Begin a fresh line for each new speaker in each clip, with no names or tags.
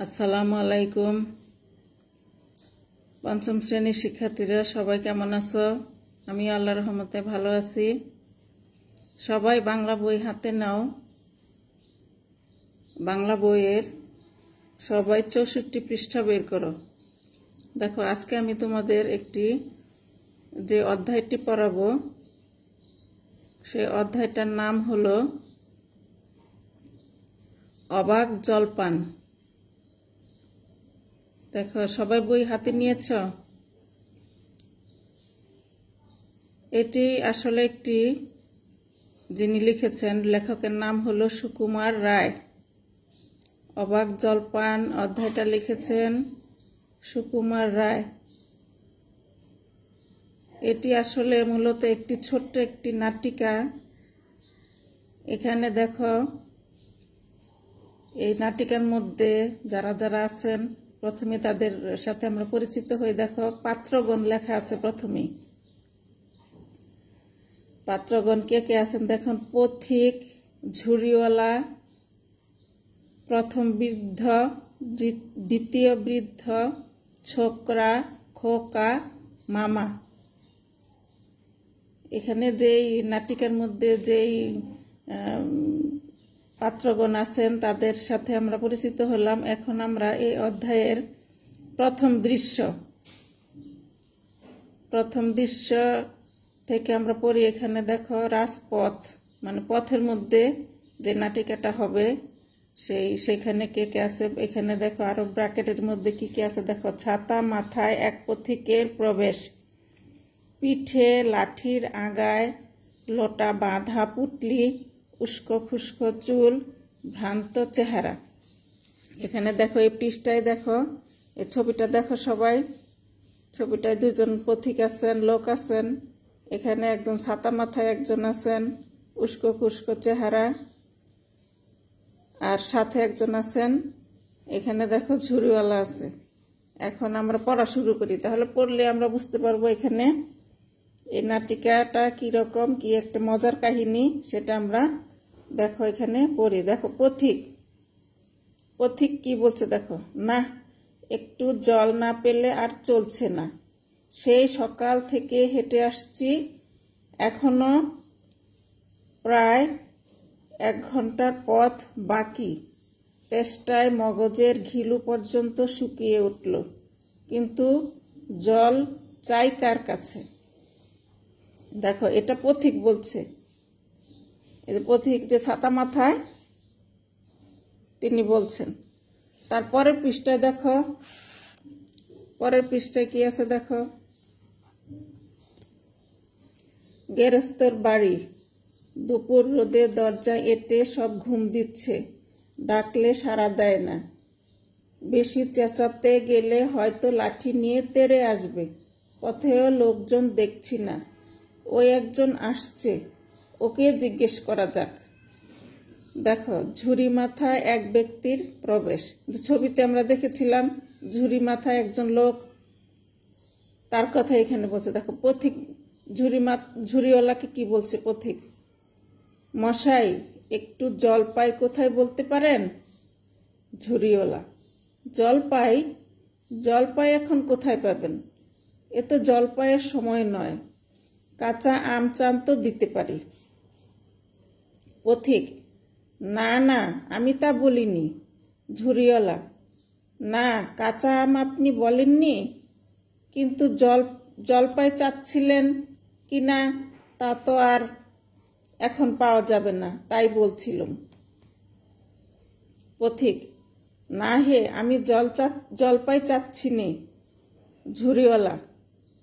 আসসালামু আলাইকুম। পঞ্চম শ্রেণীর শিক্ষার্থীরা সবাই কেমন আছো? আমি আল্লাহর রহমতে ভালো আছি। সবাই বাংলা বই হাতে নাও। বাংলা বইয়ের সবাই 64 পৃষ্ঠা বের করো। দেখো, আজকে আমি তোমাদের যে অধ্যায়টি পড়াবো সেই অধ্যায়টার নাম হলো অবাক জলপান। দেখো, সবাই বই হাতে নিয়েছ? এটি আসলে যিনি লিখেছেন, লেখকের নাম হলো সুকুমার রায়। অবাক জলপান অধ্যায়টা লিখেছেন সুকুমার রায়। এটি আসলে মূলত ছোট্ট একটি নাটিকা। এখানে দেখো, এই নাটিকার মধ্যে যারা যারা আছেন প্রথমে তাদের সাথে আমরা পরিচিত হই। দেখো, পাত্রগণ লেখা আছে প্রথমেই। পাত্রগণ কে কে আছেন দেখুন। পথিক, ঝুড়িওয়ালা, প্রথম বৃদ্ধ, দ্বিতীয় বৃদ্ধ, ছোকরা, খোকা, মামা। এখানে যেই নাটিকার মধ্যে যেই পাত্রগণ আছেন তাদের সাথে আমরা পরিচিত হলাম। এখন আমরা এই অধ্যায়ের প্রথম দৃশ্য থেকে আমরা পড়ি। এখানে দেখো, রাজপথ মানে পথের মধ্যে যে নাটিকাটা হবে সেখানে কে কে আছে। এখানে দেখো, আরো ব্র্যাকেটের মধ্যে কি কি আছে দেখো। ছাতা মাথায় এক পথিকের প্রবেশ, পিঠে লাঠির আগায় লোটা বাঁধা পুটলি, উস্কো খুস্কো চুল, ভ্রান্ত চেহারা। এখানে দেখো, এই পৃষ্ঠায় দেখো, এই ছবিটা দেখো সবাই। ছবিটায় দুজন পথিক আছেন, লোক আছেন। এখানে একজন ছাতা মাথায় একজন আছেন, উস্কো খুস্কো চেহারা, আর সাথে একজন আছেন। এখানে দেখো, ঝুড়িওয়ালা আছে। এখন আমরা পড়া শুরু করি। তাহলে পড়লে আমরা বুঝতে পারবো এখানে এই নাটিকাটা কিরকম, কি একটা মজার কাহিনী সেটা আমরা দেখো এখানে পড়ি। দেখো, পথিক কি বলছে দেখো। না, একটু জল না পেলে আর চলছে না। সেই সকাল থেকে হেঁটে আসছি, এখনো প্রায় 1 ঘন্টার পথ বাকি। তেষ্টায় মগজের ঘিলু পর্যন্ত শুকিয়ে উঠল, কিন্তু জল চাই কার কাছে? দেখো, এটা পথিক বলছে। এই পথিক যে ছাতা মাথায়, তিনি বলছেন। তারপরের পৃষ্ঠায় দেখো, পরের পৃষ্ঠায় কি আছে দেখো। গেরস্তর বাড়ি, দুপুর রোদে দরজা এঁটে সব ঘুম দিচ্ছে, ডাকলে সাড়া দেয় না। বেশি চেঁচাতে গেলে হয়তো লাঠি নিয়ে তেড়ে আসবে। পথেও লোকজন দেখছি না। ওই একজন আসছে, ওকে জিজ্ঞেস করা যাক। দেখো, ঝুড়ি মাথায় এক ব্যক্তির প্রবেশ। ছবিতে আমরা দেখেছিলাম ঝুড়ি মাথায় একজন লোক, তার কথা এখানে বলছে। দেখো, পথিক ঝুড়িওয়ালাকে কি বলছে পথিক। মশাই, একটু জলপাই কোথায় বলতে পারেন? ঝুড়িওয়ালা, জলপাই এখন কোথায় পাবেন? এ তো জলপাইয়ের সময় নয়। কাঁচা আম চান তো দিতে পারি। পথিক, না না, আমি তা বলিনি। ঝুড়িওয়ালা, না, কাঁচা আম আপনি বলেননি, কিন্তু জলপাই চাচ্ছিলেন কিনা তা তো আর এখন পাওয়া যাবে না, তাই বলছিলাম। পথিক, না হে, আমি জলপাই চাচ্ছি নে। ঝুড়িওয়ালা,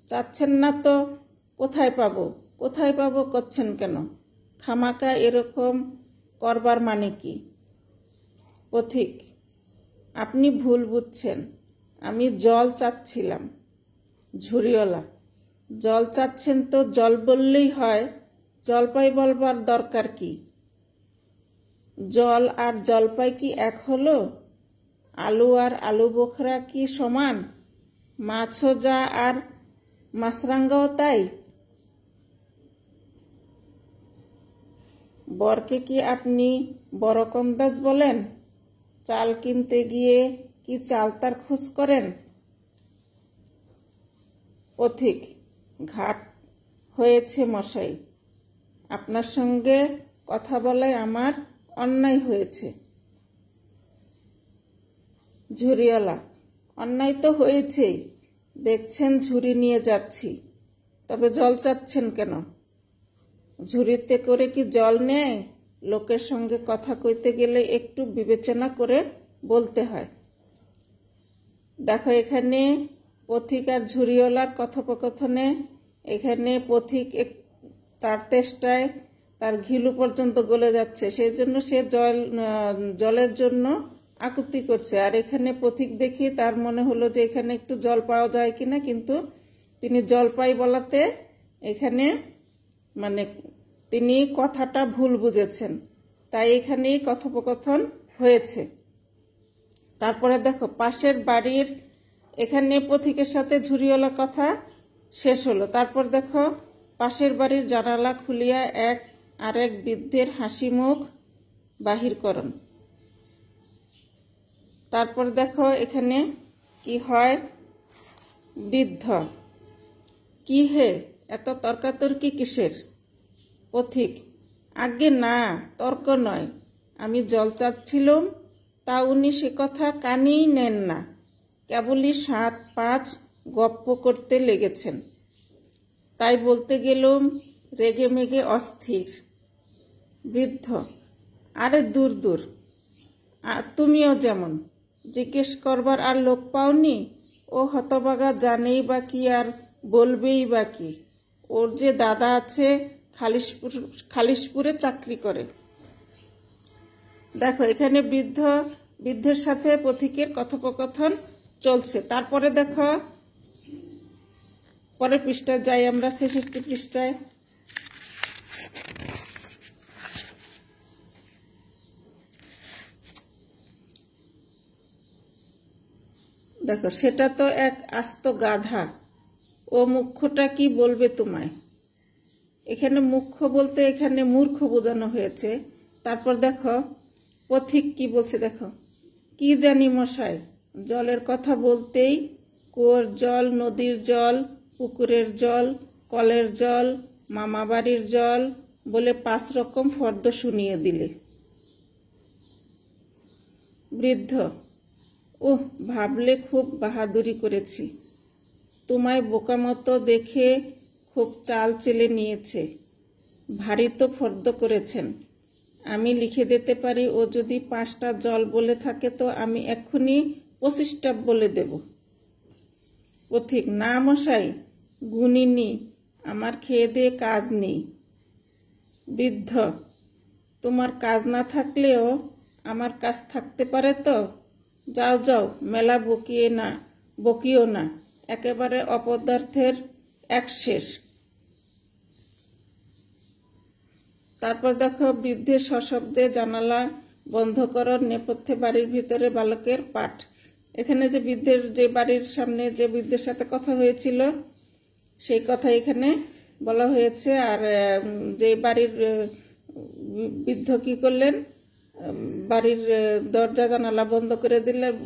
চাচ্ছেন না তো কোথায় পাবো করছেন কেন? খামাকা এরকম করবার মানে কি? পথিক, আপনি ভুল বুঝছেন, আমি জল চাচ্ছিলাম। ঝুড়িওয়ালা, জল চাচ্ছেন তো জল বললেই হয়, জলপাই বলবার দরকার কি? জল আর জলপাই কি এক হলো? আলু আর আলু বোখরা কি সমান? মাছও যা আর মাছরাঙ্গাও তাই? বরকে কি আপনি বড় কন্দাজ বলেন? চাল কিনতে গিয়ে কি চালতার খোঁজ করেন? পথিক, ঘাট হয়েছে মশাই, আপনার সঙ্গে কথা বলায় আমার অন্যায় হয়েছে। ঝুরিওয়ালা, অন্যায় তো হয়েছেই, দেখছেন ঝুড়ি নিয়ে যাচ্ছি, তবে জল চাচ্ছেন কেন? ঝুড়িতে করে কি জল নেয়? লোকের সঙ্গে কথা কইতে গেলে একটু বিবেচনা করে বলতে হয়। দেখো এখানে পথিক আর ঝুরিওয়ালার কথোপকথনে এখানে পথিক তার তেষ্টায় তার ঘিলু পর্যন্ত গলে যাচ্ছে, সেই জন্য সে জলের জন্য আকুতি করছে। আর এখানে পথিক দেখি তার মনে হলো যে এখানে একটু জল পাওয়া যায় কিনা, কিন্তু তিনি জল পাই বলাতে এখানে মানে তিনি কথাটা ভুল বুঝেছেন, তাই এখানেই কথোপকথন হয়েছে। তারপরে দেখো পাশের বাড়ির, এখানে পথিকের সাথে ঝুরিওয়ালার কথা শেষ হলো। তারপর দেখো পাশের বাড়ির জানালা খুলিয়া এক আরেক বৃদ্ধের হাসি মুখ বাহির করন। তারপর দেখো এখানে কি হয়, বৃদ্ধ, কি হে এত তর্কাতর্কি কিসের? পথিক, আগে না, তর্ক নয়, আমি জল চাচ্ছিলুম, তা উনি সে কথা কানেই নেন না, কেবলই 7-5 গপ্প করতে লেগেছেন, তাই বলতে গেলুম রেগে মেগে অস্থির। বৃদ্ধ, আরে দূর দূর, তুমিও যেমন, জিজ্ঞেস করবার আর লোক পাওনি? ও হতবাগা জানেই বা কি আর বলবেই বা কি? ওর যে দাদা আছে খালিশপুরে চাকরি করে। দেখো এখানে বৃদ্ধের সাথে পথিকের কথোপকথন চলছে। তারপরে দেখো পরের পৃষ্ঠায় যাই আমরা, 66 পৃষ্ঠায়। দেখো সেটা তো এক আস্ত গাধা, ও মুখ্যটা কি বলবে তোমায়? এখানে মুখ্য বলতে এখানে মূর্খ বোঝানো হয়েছে। তারপর দেখো পথিক কি বলছে, দেখো, কি জানি মশাই, জলের কথা বলতেই কুয়োর জল, নদীর জল, পুকুরের জল, কলের জল, মামাবাড়ির জল বলে 5 রকম ফর্দ শুনিয়ে দিলে। বৃদ্ধ, ওহ, ভাবলে খুব বাহাদুরি করেছি, তোমায় বোকামতো দেখে খুব চাল চেলে নিয়েছে, ভারী তো ফর্দ করেছেন, আমি লিখে দিতে পারি, ও যদি 5টা জল বলে থাকে তো আমি এক্ষুনি 25টা বলে দেব। পথিক, না মশাই, গুণিনি, আমার খেয়ে দিয়ে কাজ নেই। বৃদ্ধ, তোমার কাজ না থাকলেও আমার কাজ থাকতে পারে তো, যাও যাও, মেলা বকিও না, একেবারে অপদার্থের এক শেষ। তারপর দেখো বৃদ্ধের সশব্দে জানালা বন্ধ করার নেপথ্যে বাড়ির ভিতরে বালকের পাঠ। এখানে যে বৃদ্ধের যে বাড়ির সামনে যে বৃদ্ধের সাথে কথা হয়েছিল সেই কথা এখানে বলা হয়েছে। আর যে বাড়ির বৃদ্ধ কি করলেন, বাড়ির দরজা জানালা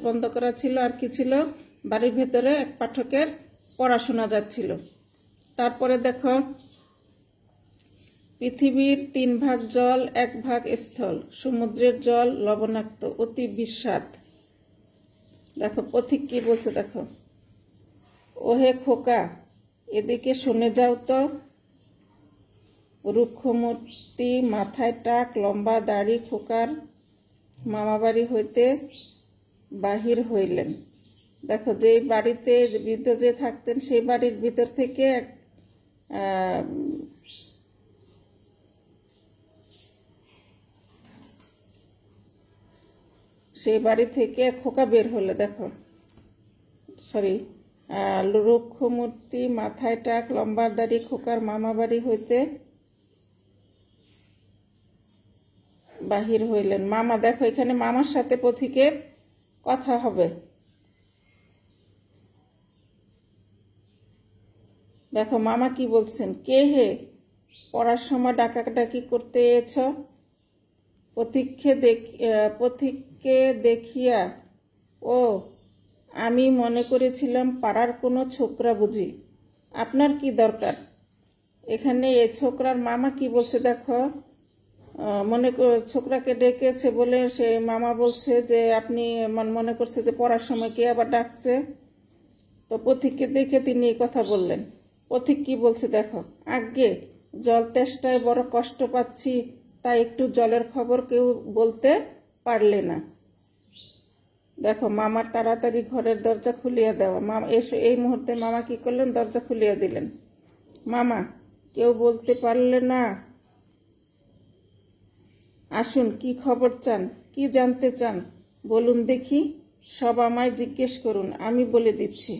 বন্ধ করা ছিল, আর কি ছিল, বাড়ির ভেতরে এক পাঠকের পড়াশোনা যাচ্ছিল। তারপরে দেখো পৃথিবীর 3 ভাগ জল, 1 ভাগ স্থল, সমুদ্রের জল লবণাক্ত, অতি বিস্বাদ। দেখো পথিক কি বলছে, দেখো, ওহে খোকা, এদিকে শুনে যাও তো। রুক্ষমূর্তি, মাথায় টাক, লম্বা দাড়ি, খোকার মামাবাড়ি হইতে বাহির হইলেন। দেখো যে বাড়িতে বৃদ্ধ যে থাকতেন সেই বাড়ির ভিতর থেকে সেই বাড়ি থেকে খোকা বের হলো। দেখো রুক্ষমূর্তি, মাথায় টাক, লম্বা দাড়ি, খোকার মামা বাড়ি হইতে বাহির হইলেন। মামা, দেখো এখানে মামার সাথে পথিকের কথা হবে। দেখো মামা কি বলছেন, কে হে, পড়ার সময় ডাকাডাকি করতে এছ? পথিককে দেখিয়া, ও আমি মনে করেছিলাম পাড়ার কোনো ছোকরা বুঝি। আপনার কি দরকার? এখানে এই ছোকরার মামা কি বলছে দেখো। ছোকরাকে ডেকেছে বলে সে মামা বলছে যে আপনি মনে করছে যে পড়ার সময় কে আবার ডাকছে। তো পথিককে দেখে তিনি এই কথা বললেন। পথিক কি বলছে দেখো, আজ্ঞে জল তেষ্টায় বড় কষ্ট পাচ্ছি, তাই একটু জলের খবর কেউ বলতে পারলে না। দেখো মামার তাড়াতাড়ি ঘরের দরজা খুলিয়ে দেওয়া। মামা এই মুহূর্তে মামা কি করলেন, দরজা খুলিয়ে দিলেন। মামা, কেউ বলতে পারলে না? আসুন, কি খবর চান, কি জানতে চান বলুন দেখি। সব আমায় জিজ্ঞেস করুন, আমি বলে দিচ্ছি।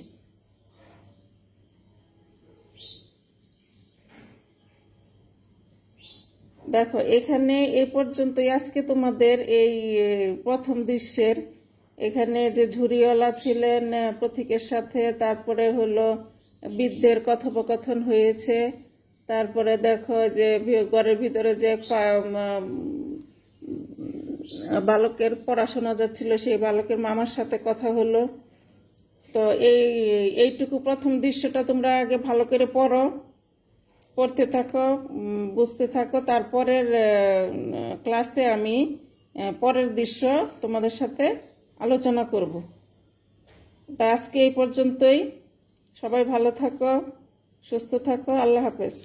দেখো এখানে এ পর্যন্তই আজকে তোমাদের এই প্রথম দৃশ্যের। এখানে যে ঝুড়িওয়ালা ছিলেন পথিকের সাথে, তারপরে হলো বৃদ্ধের কথোপকথন হয়েছে, তারপরে দেখো যে ঘরের ভিতরে যে বালকের পড়াশোনা যাচ্ছিল সেই বালকের মামার সাথে কথা হলো। তো এইটুকু প্রথম দৃশ্যটা তোমরা আগে ভালো করে পড়তে থাকো, বুঝতে থাকো। তারপরের ক্লাসে আমি পরের দৃশ্য তোমাদের সাথে আলোচনা করব। তা আজকে এই পর্যন্তই। সবাই ভালো থাকো, সুস্থ থাকো। আল্লাহ হাফেজ।